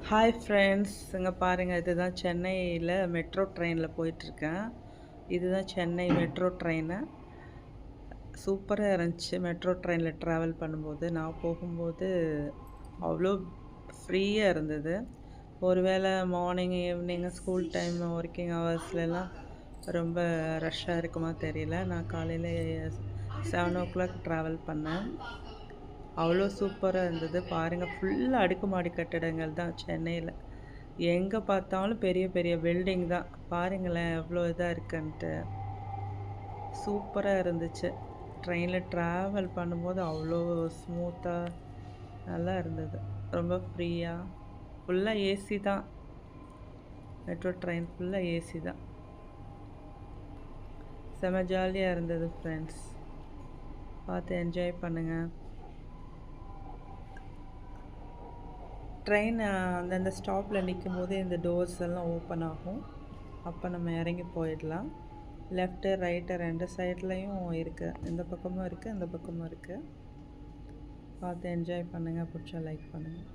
Hi friends, இங்கே பாருங்கள். இதுதான் சென்னையில் மெட்ரோ ட்ரெயினில் போயிட்டுருக்கேன். இதுதான் சென்னை மெட்ரோ ட்ரெயினு. சூப்பராக இருந்துச்சு மெட்ரோ ட்ரெயினில் ட்ராவல் பண்ணும்போது. நான் போகும்போது அவ்வளோ ஃப்ரீயாக இருந்தது. ஒருவேளை morning evening school time working ஹவர்ஸ்லலாம் ரொம்ப ரஷ்ஷாக இருக்குமா தெரியல. நான் காலையில் 7 o'clock ட்ராவல் பண்ணேன். அவ்வளோ சூப்பராக இருந்தது. பாருங்கள், ஃபுல்லாக அடுக்குமாடி கட்டடங்கள் தான் சென்னையில். எங்கே பார்த்தாலும் பெரிய பெரிய பில்டிங் தான். பாருங்களேன் எவ்வளோ இதாக இருக்குன்ட்டு. சூப்பராக இருந்துச்சு. ட்ரெயினில் ட்ராவல் பண்ணும்போது அவ்வளோ ஸ்மூத்தாக நல்லா இருந்தது. ரொம்ப ஃப்ரீயாக ஃபுல்லாக ஏசி தான். மெட்ரோ ட்ரெயின் ஃபுல்லாக ஏசி தான். செம ஜாலியாக இருந்தது ஃப்ரெண்ட்ஸ். பார்த்து என்ஜாய் பண்ணுங்கள். ட்ரெயின் அந்தந்த ஸ்டாப்பில் நிற்கும்போதே இந்த டோர்ஸ் எல்லாம் ஓப்பன் ஆகும். அப்போ நம்ம இறங்கி போயிடலாம். லெஃப்ட்டு ரைட்டு 2 சைட்லேயும் இருக்குது. இந்த பக்கமும் இருக்குது, இந்த பக்கமும் இருக்குது. பார்த்து என்ஜாய் பண்ணுங்கள். பிடிச்சா லைக் பண்ணுங்கள்.